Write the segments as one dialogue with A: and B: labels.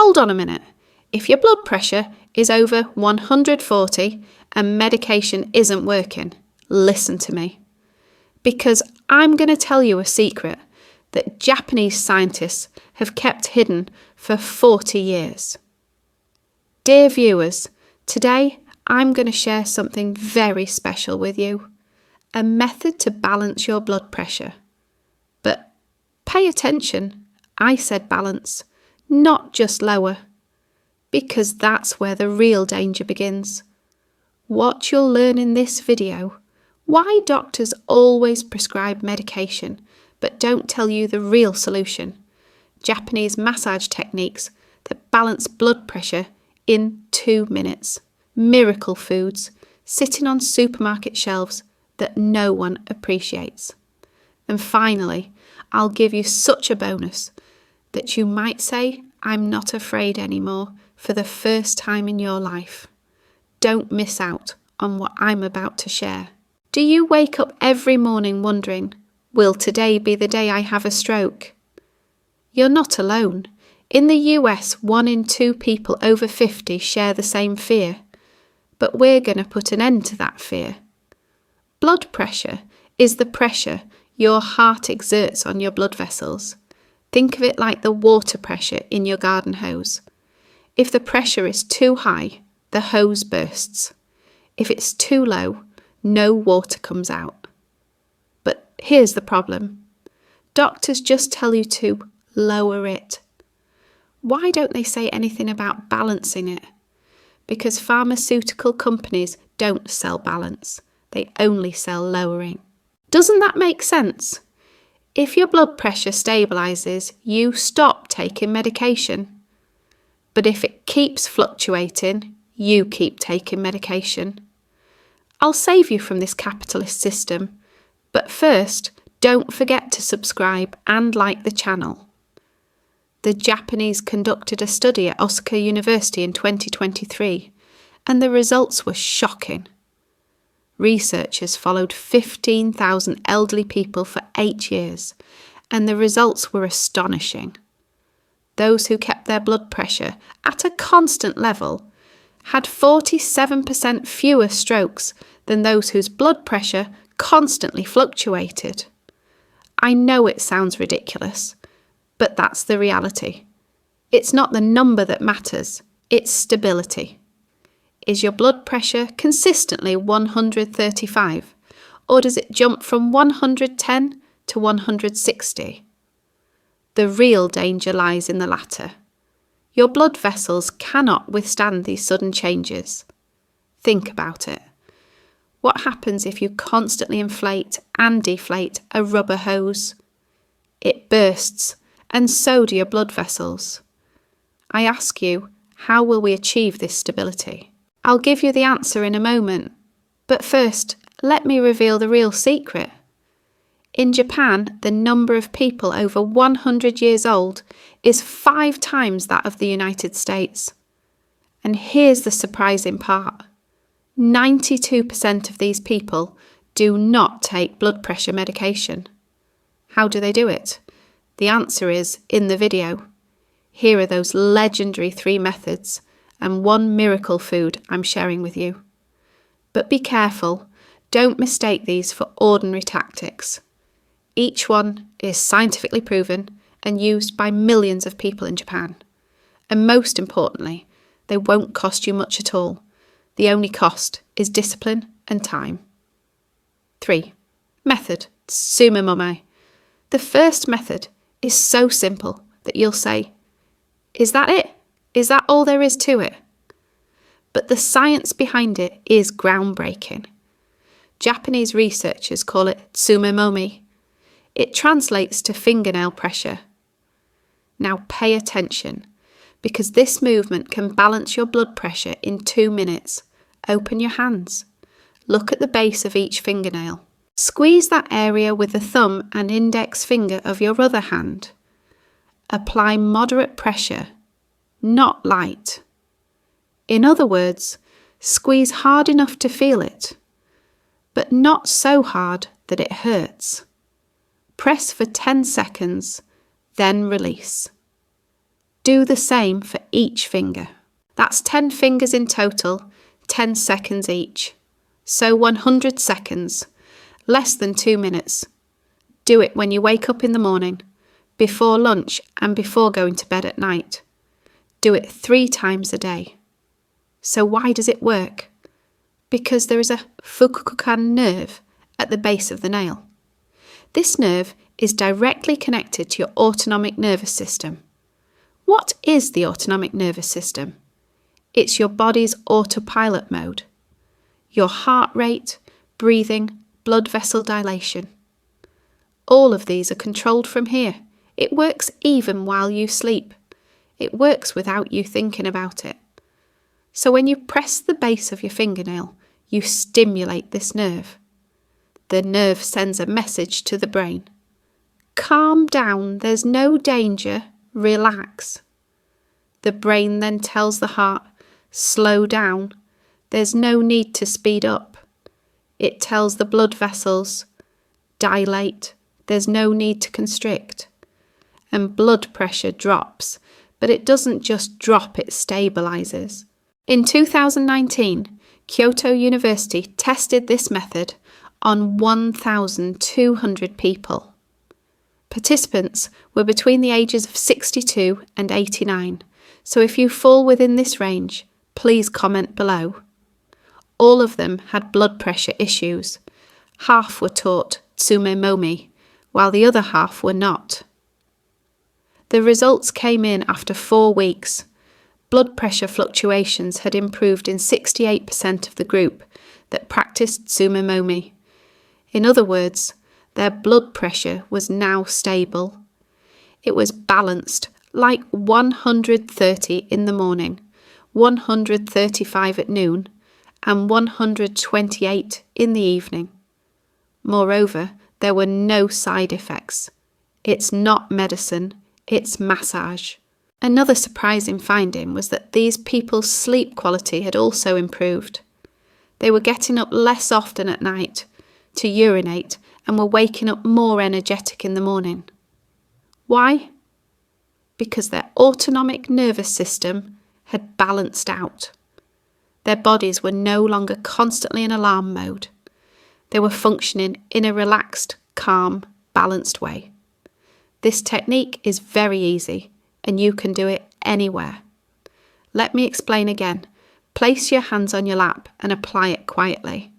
A: hold on a minute. If your blood pressure is over 140 and medication isn't working, listen to me. Because I'm going to tell you a secret that Japanese scientists have kept hidden for 40 years. Dear viewers, today I'm going to share something very special with you. A method to balance your blood pressure. But pay attention, I said balance, not just lower. Because that's where the real danger begins. What you'll learn in this video, why doctors always prescribe medication but don't tell you the real solution, Japanese massage techniques that balance blood pressure in 2 minutes, miracle foods sitting on supermarket shelves that no one appreciates. And finally, I'll give you such a bonus that you might say, I'm not afraid anymore for the first time in your life. Don't miss out on what I'm about to share. Do you wake up every morning wondering, will today be the day I have a stroke? You're not alone. In the US, 1 in 2 people over 50 share the same fear. But we're going to put an end to that fear. Blood pressure is the pressure your heart exerts on your blood vessels. Think of it like the water pressure in your garden hose. If the pressure is too high, the hose bursts. If it's too low, no water comes out. But here's the problem. Doctors just tell you to lower it. Why don't they say anything about balancing it? Because pharmaceutical companies don't sell balance. They only sell lowering. Doesn't that make sense? If your blood pressure stabilises, you stop taking medication. But if it keeps fluctuating, you keep taking medication. I'll save you from this capitalist system. But first, don't forget to subscribe and like the channel. The Japanese conducted a study at Osaka University in 2023, and the results were shocking. Researchers followed 15,000 elderly people for 8 years, and the results were astonishing. Those who kept their blood pressure at a constant level had 47% fewer strokes than those whose blood pressure constantly fluctuated. I know it sounds ridiculous, but that's the reality. It's not the number that matters, it's stability. Is your blood pressure consistently 135, or does it jump from 110 to 160? The real danger lies in the latter. Your blood vessels cannot withstand these sudden changes. Think about it. What happens if you constantly inflate and deflate a rubber hose? It bursts, and so do your blood vessels. I ask you, how will we achieve this stability? I'll give you the answer in a moment, but first, let me reveal the real secret. In Japan, the number of people over 100 years old is 5 times that of the United States. And here's the surprising part. 92% of these people do not take blood pressure medication. How do they do it? The answer is in the video. Here are those legendary 3 methods and 1 miracle food I'm sharing with you. But be careful, don't mistake these for ordinary tactics. Each one is scientifically proven and used by millions of people in Japan. And most importantly, they won't cost you much at all. The only cost is discipline and time. 3. Method, tsume-momi. The first method is so simple that you'll say, is that it? Is that all there is to it? But the science behind it is groundbreaking. Japanese researchers call it tsume-momi. It translates to fingernail pressure. Now pay attention, because this movement can balance your blood pressure in 2 minutes. Open your hands. Look at the base of each fingernail. Squeeze that area with the thumb and index finger of your other hand. Apply moderate pressure, not light. In other words, squeeze hard enough to feel it, but not so hard that it hurts. Press for 10 seconds, then release. Do the same for each finger. That's 10 fingers in total, 10 seconds each. So 100 seconds, less than 2 minutes. Do it when you wake up in the morning, before lunch and before going to bed at night. Do it 3 times a day. So why does it work? Because there is a fukukan nerve at the base of the nail. This nerve is directly connected to your autonomic nervous system. What is the autonomic nervous system? It's your body's autopilot mode. Your heart rate, breathing, blood vessel dilation. All of these are controlled from here. It works even while you sleep. It works without you thinking about it. So when you press the base of your fingernail, you stimulate this nerve. The nerve sends a message to the brain. Calm down, there's no danger, relax. The brain then tells the heart, slow down, there's no need to speed up. It tells the blood vessels, dilate, there's no need to constrict. And blood pressure drops, but it doesn't just drop, it stabilises. In 2019, Kyoto University tested this method on 1,200 people. Participants were between the ages of 62 and 89, so if you fall within this range, please comment below. All of them had blood pressure issues. Half were taught tsume-momi, while the other half were not. The results came in after 4 weeks. Blood pressure fluctuations had improved in 68% of the group that practiced tsume-momi. In other words, their blood pressure was now stable. It was balanced, like 130 in the morning, 135 at noon, and 128 in the evening. Moreover, there were no side effects. It's not medicine, it's massage. Another surprising finding was that these people's sleep quality had also improved. They were getting up less often at night to urinate and were waking up more energetic in the morning. Why? Because their autonomic nervous system had balanced out. Their bodies were no longer constantly in alarm mode. They were functioning in a relaxed, calm, balanced way. This technique is very easy, and you can do it anywhere. Let me explain again. Place your hands on your lap and apply it quietly.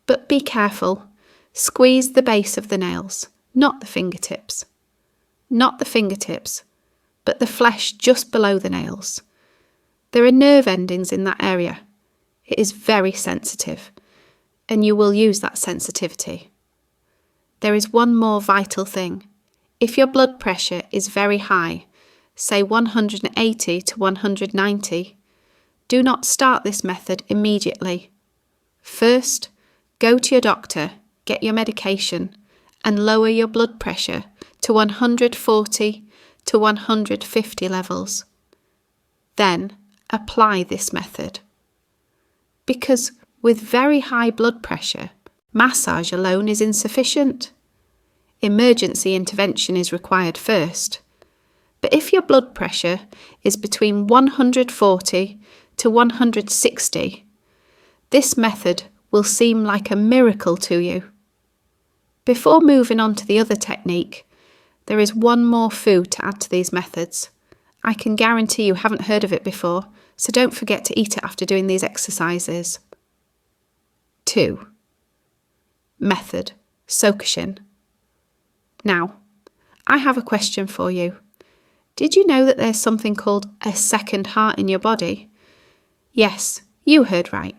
A: But be careful. Squeeze the base of the nails, not the fingertips. Not the fingertips, but the flesh just below the nails. There are nerve endings in that area. It is very sensitive, and you will use that sensitivity. There is one more vital thing. If your blood pressure is very high, say 180 to 190, do not start this method immediately. First, go to your doctor, get your medication, and lower your blood pressure to 140 to 150 levels. Then, apply this method. Because with very high blood pressure, massage alone is insufficient. Emergency intervention is required first. But if your blood pressure is between 140 to 160, this method will seem like a miracle to you. Before moving on to the other technique, there is one more food to add to these methods. I can guarantee you haven't heard of it before, so don't forget to eat it after doing these exercises. 2. Method, Sokushin. Now, I have a question for you. Did you know that there's something called a second heart in your body? Yes, you heard right.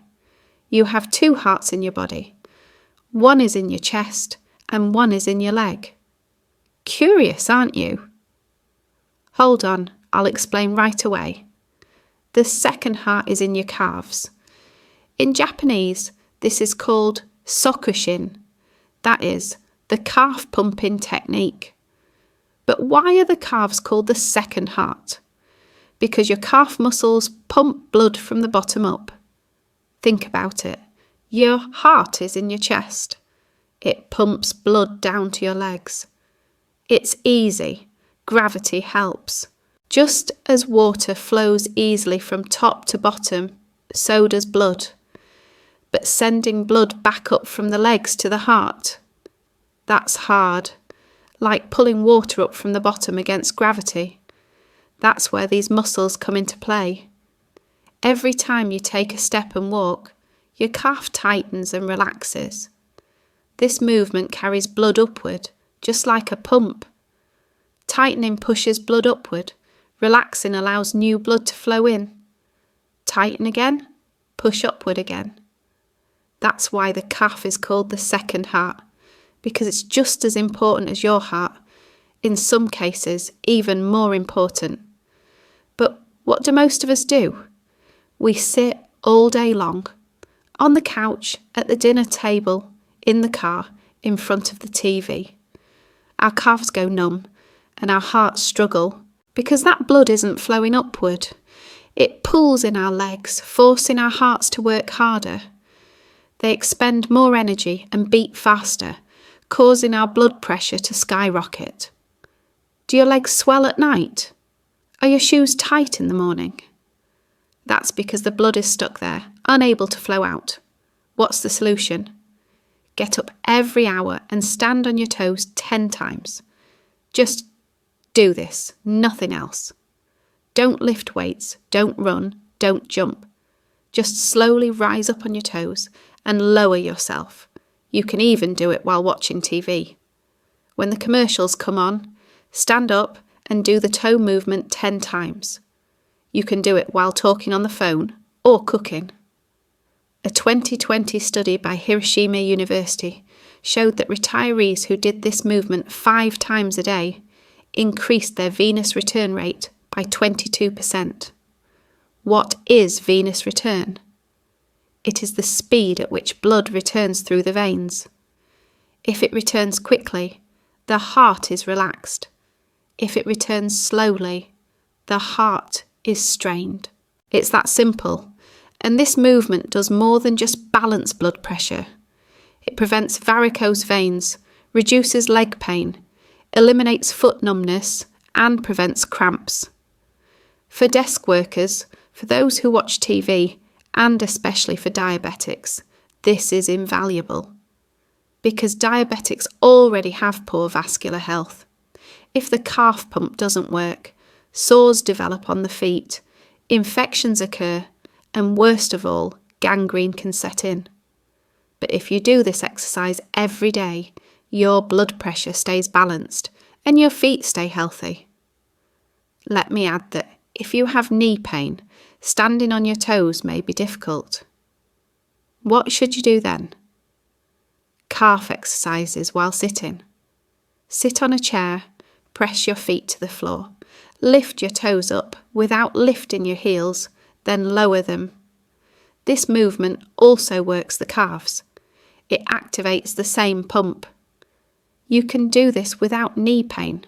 A: You have 2 hearts in your body. One is in your chest and one is in your leg. Curious, aren't you? Hold on, I'll explain right away. The second heart is in your calves. In Japanese, this is called sokushin. That is, the calf pumping technique. But why are the calves called the second heart? Because your calf muscles pump blood from the bottom up. Think about it. Your heart is in your chest. It pumps blood down to your legs. It's easy. Gravity helps. Just as water flows easily from top to bottom, so does blood. But sending blood back up from the legs to the heart, that's hard, like pulling water up from the bottom against gravity. That's where these muscles come into play. Every time you take a step and walk, your calf tightens and relaxes. This movement carries blood upward, just like a pump. Tightening pushes blood upward. Relaxing allows new blood to flow in. Tighten again, push upward again. That's why the calf is called the second heart, because it's just as important as your heart, in some cases even more important. But what do most of us do? We sit all day long, on the couch, at the dinner table, in the car, in front of the TV. Our calves go numb and our hearts struggle because that blood isn't flowing upward. It pulls in our legs, forcing our hearts to work harder. They expend more energy and beat faster, causing our blood pressure to skyrocket. Do your legs swell at night? Are your shoes tight in the morning? That's because the blood is stuck there, unable to flow out. What's the solution? Get up every hour and stand on your toes 10 times. Just do this, nothing else. Don't lift weights, don't run, don't jump. Just slowly rise up on your toes and lower yourself. You can even do it while watching TV. When the commercials come on, stand up and do the toe movement 10 times. You can do it while talking on the phone or cooking. A 2020 study by Hiroshima University showed that retirees who did this movement 5 times a day increased their venous return rate by 22%. What is venous return? It is the speed at which blood returns through the veins. If it returns quickly, the heart is relaxed. If it returns slowly, the heart is strained. It's that simple, and this movement does more than just balance blood pressure. It prevents varicose veins, reduces leg pain, eliminates foot numbness, and prevents cramps. For desk workers, for those who watch TV, and especially for diabetics, this is invaluable. Because diabetics already have poor vascular health. If the calf pump doesn't work, sores develop on the feet, infections occur, and worst of all, gangrene can set in. But if you do this exercise every day, your blood pressure stays balanced and your feet stay healthy. Let me add that if you have knee pain, standing on your toes may be difficult. What should you do then? Calf exercises while sitting. Sit on a chair, press your feet to the floor, lift your toes up without lifting your heels, then lower them. This movement also works the calves. It activates the same pump. You can do this without knee pain.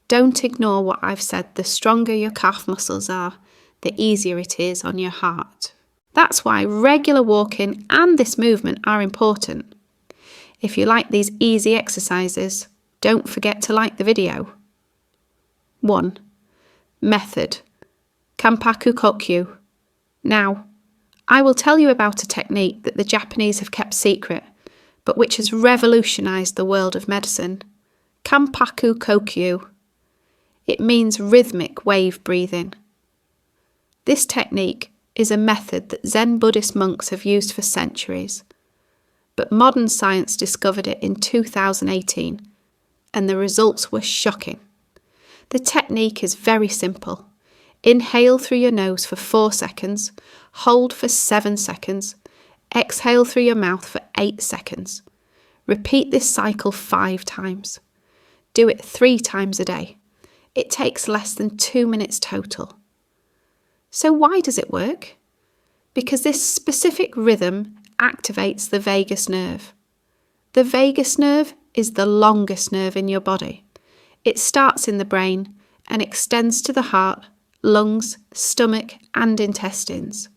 A: Don't ignore what I've said. The stronger your calf muscles are, the easier it is on your heart. That's why regular walking and this movement are important. If you like these easy exercises, don't forget to like the video. 1. Method. Kanpaku kokyu. Now, I will tell you about a technique that the Japanese have kept secret, but which has revolutionised the world of medicine. Kanpaku kokyu. It means rhythmic wave breathing. This technique is a method that Zen Buddhist monks have used for centuries, but modern science discovered it in 2018, and the results were shocking. The technique is very simple. Inhale through your nose for 4 seconds, hold for 7 seconds, exhale through your mouth for 8 seconds. Repeat this cycle 5 times. Do it 3 times a day. It takes less than 2 minutes total. So why does it work? Because this specific rhythm activates the vagus nerve. The vagus nerve is the longest nerve in your body. It starts in the brain and extends to the heart, lungs, stomach, and intestines.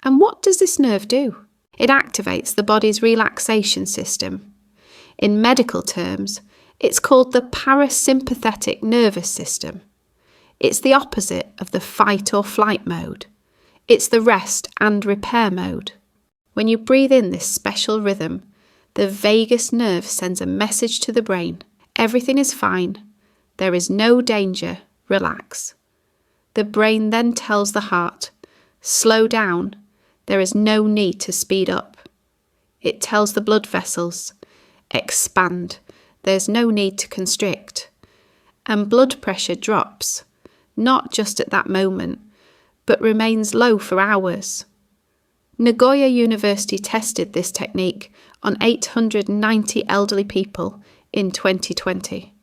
A: And what does this nerve do? It activates the body's relaxation system. In medical terms, it's called the parasympathetic nervous system. It's the opposite of the fight or flight mode. It's the rest and repair mode. When you breathe in this special rhythm, the vagus nerve sends a message to the brain. Everything is fine. There is no danger. Relax. The brain then tells the heart, slow down. There is no need to speed up. It tells the blood vessels, expand. There's no need to constrict. And blood pressure drops, not just at that moment, but remains low for hours. Nagoya University tested this technique on 890 elderly people in 2020.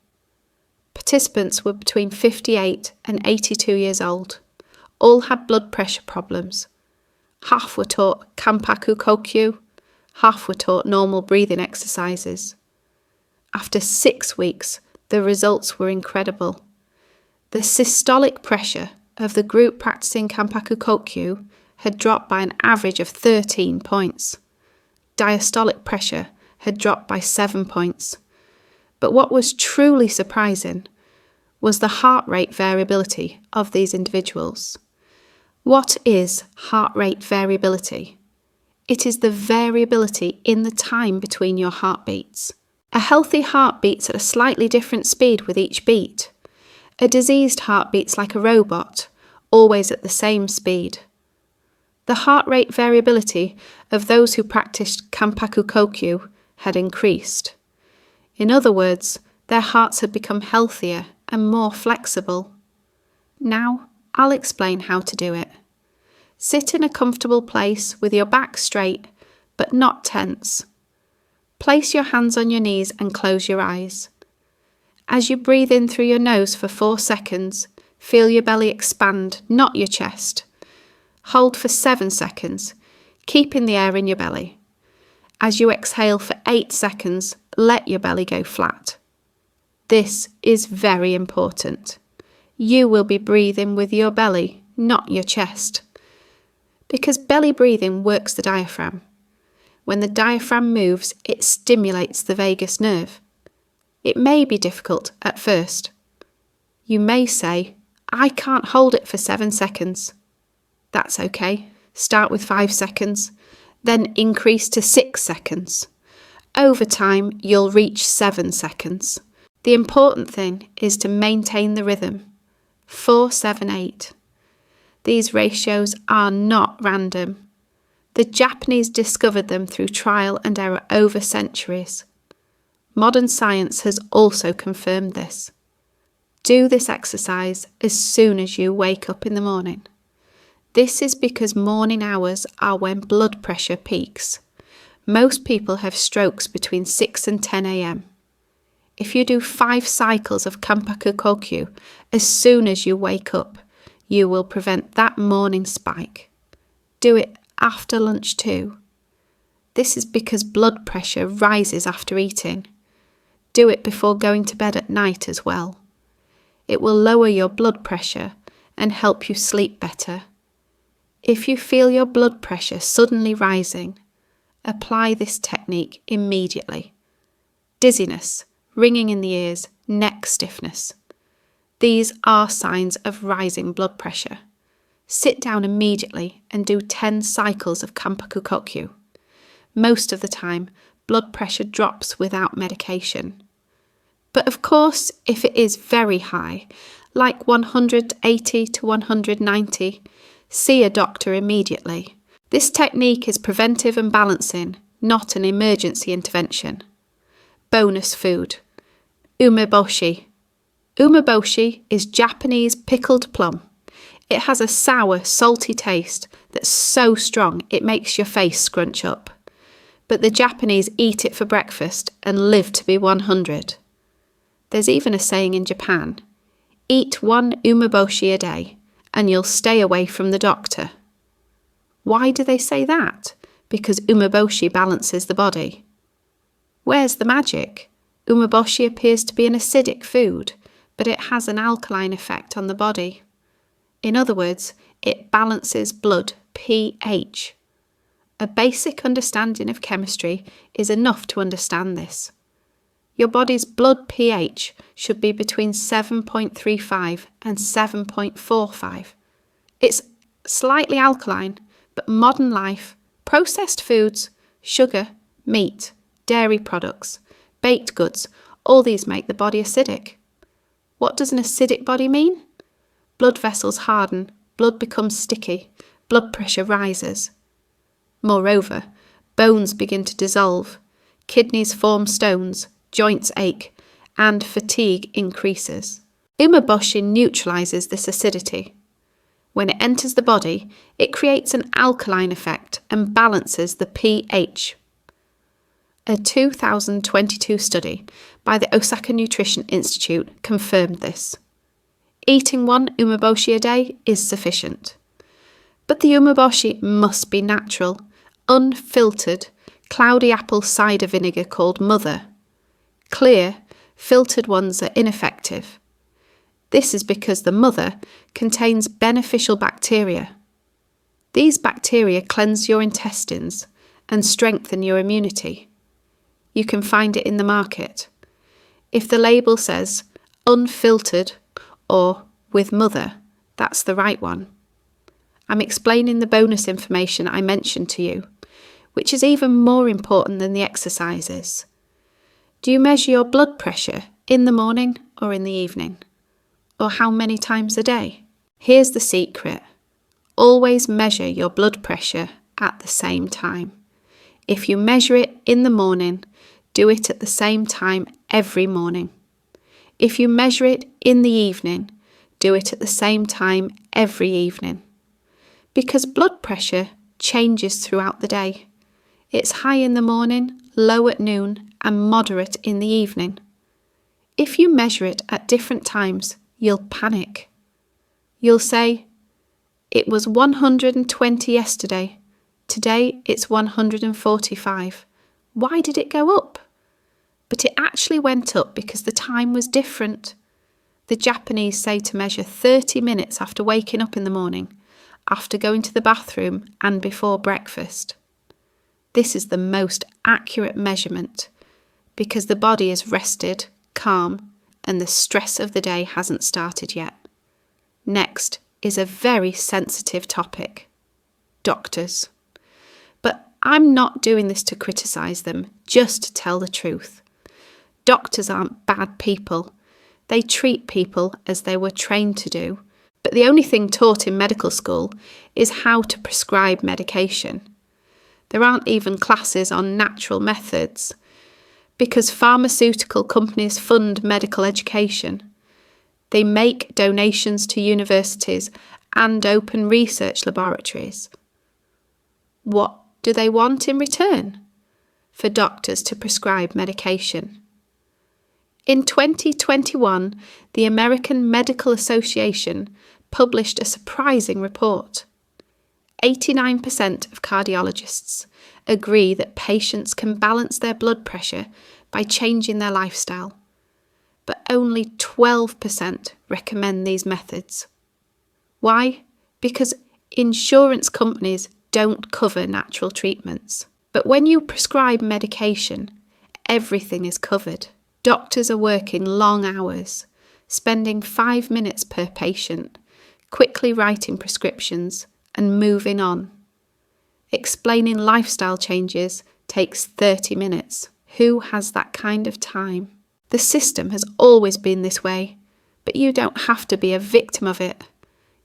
A: Participants were between 58 and 82 years old. All had blood pressure problems. Half were taught kanpaku kokyu, half were taught normal breathing exercises. After 6 weeks, the results were incredible. The systolic pressure of the group practicing kanpaku kokyu had dropped by an average of 13 points. Diastolic pressure had dropped by 7 points. But what was truly surprising was the heart rate variability of these individuals. What is heart rate variability? It is the variability in the time between your heartbeats. A healthy heart beats at a slightly different speed with each beat. A diseased heart beats like a robot, always at the same speed. The heart rate variability of those who practiced kanpaku kokyu had increased. In other words, their hearts had become healthier and more flexible. Now, I'll explain how to do it. Sit in a comfortable place with your back straight, but not tense. Place your hands on your knees and close your eyes. As you breathe in through your nose for 4 seconds, feel your belly expand, not your chest. Hold for 7 seconds, keeping the air in your belly. As you exhale for 8 seconds, let your belly go flat. This is very important. You will be breathing with your belly, not your chest. Because belly breathing works the diaphragm. When the diaphragm moves, it stimulates the vagus nerve. It may be difficult at first. You may say, I can't hold it for 7 seconds. That's okay. Start with 5 seconds, then increase to 6 seconds. Over time, you'll reach 7 seconds. The important thing is to maintain the rhythm. 4, 7, 8. These ratios are not random. The Japanese discovered them through trial and error over centuries. Modern science has also confirmed this. Do this exercise as soon as you wake up in the morning. This is because morning hours are when blood pressure peaks. Most people have strokes between 6 and 10 a.m. If you do 5 cycles of kanpaku kokyu as soon as you wake up, you will prevent that morning spike. Do it after lunch too. This is because blood pressure rises after eating. Do it before going to bed at night as well. It will lower your blood pressure and help you sleep better. If you feel your blood pressure suddenly rising, apply this technique immediately. Dizziness, ringing in the ears, neck stiffness. These are signs of rising blood pressure. Sit down immediately and do 10 cycles of kanpaku kokyu. Most of the time, blood pressure drops without medication. But of course, if it is very high, like 180 to 190, see a doctor immediately. This technique is preventive and balancing, not an emergency intervention. Bonus food. Umeboshi. Umeboshi is Japanese pickled plum. It has a sour, salty taste that's so strong it makes your face scrunch up. But the Japanese eat it for breakfast and live to be 100. There's even a saying in Japan, eat 1 umeboshi a day and you'll stay away from the doctor. Why do they say that? Because umeboshi balances the body. Where's the magic? Umeboshi appears to be an acidic food, but it has an alkaline effect on the body. In other words, it balances blood pH. A basic understanding of chemistry is enough to understand this. Your body's blood pH should be between 7.35 and 7.45. It's slightly alkaline, but modern life, processed foods, sugar, meat, dairy products, baked goods, all these make the body acidic. What does an acidic body mean? Blood vessels harden, blood becomes sticky, blood pressure rises. Moreover, bones begin to dissolve, kidneys form stones, joints ache, and fatigue increases. Umeboshi neutralises this acidity. When it enters the body, it creates an alkaline effect and balances the pH. A 2022 study by the Osaka Nutrition Institute confirmed this. Eating 1 umeboshi a day is sufficient. But the umeboshi must be natural, unfiltered, cloudy apple cider vinegar called Mother. Clear, filtered ones are ineffective. This is because the Mother contains beneficial bacteria. These bacteria cleanse your intestines and strengthen your immunity. You can find it in the market. If the label says unfiltered or with Mother, that's the right one. I'm explaining the bonus information I mentioned to you, which is even more important than the exercises. Do you measure your blood pressure in the morning or in the evening? Or how many times a day? Here's the secret. Always measure your blood pressure at the same time. If you measure it in the morning, do it at the same time every morning. If you measure it in the evening, do it at the same time every evening. Because blood pressure changes throughout the day. It's high in the morning, low at noon, and moderate in the evening. If you measure it at different times, you'll panic. You'll say, it was 120 yesterday. Today it's 145. Why did it go up? But it actually went up because the time was different. The Japanese say to measure 30 minutes after waking up in the morning, after going to the bathroom, and before breakfast. This is the most accurate measurement because the body is rested, calm, and the stress of the day hasn't started yet. Next is a very sensitive topic. Doctors. But I'm not doing this to criticise them, just to tell the truth. Doctors aren't bad people. They treat people as they were trained to do. But the only thing taught in medical school is how to prescribe medication. There aren't even classes on natural methods. Because pharmaceutical companies fund medical education. They make donations to universities and open research laboratories. What do they want in return? For doctors to prescribe medication. In 2021, the American Medical Association published a surprising report. 89% of cardiologists agree that patients can balance their blood pressure by changing their lifestyle, but only 12% recommend these methods. Why? Because insurance companies don't cover natural treatments. But when you prescribe medication, everything is covered. Doctors are working long hours, spending 5 minutes per patient, quickly writing prescriptions and moving on. Explaining lifestyle changes takes 30 minutes. Who has that kind of time? The system has always been this way, but you don't have to be a victim of it.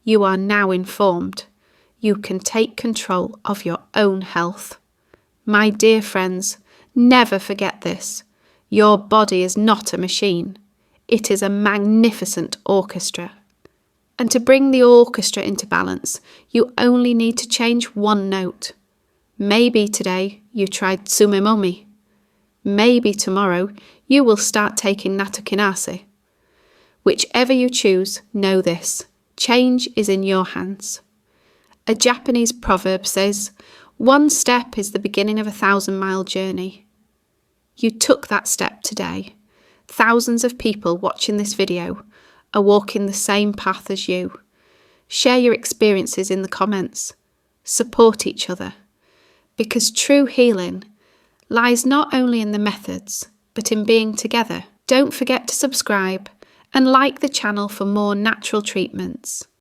A: You are now informed. You can take control of your own health. My dear friends, never forget this. Your body is not a machine. It is a magnificent orchestra. And to bring the orchestra into balance, you only need to change one note. Maybe today you tried tsume-momi. Maybe tomorrow you will start taking nattokinase. Whichever you choose, know this. Change is in your hands. A Japanese proverb says, "One step is the beginning of a 1,000-mile journey." You took that step today. Thousands of people watching this video are walking the same path as you. Share your experiences in the comments. Support each other. Because true healing lies not only in the methods, but in being together. Don't forget to subscribe and like the channel for more natural treatments.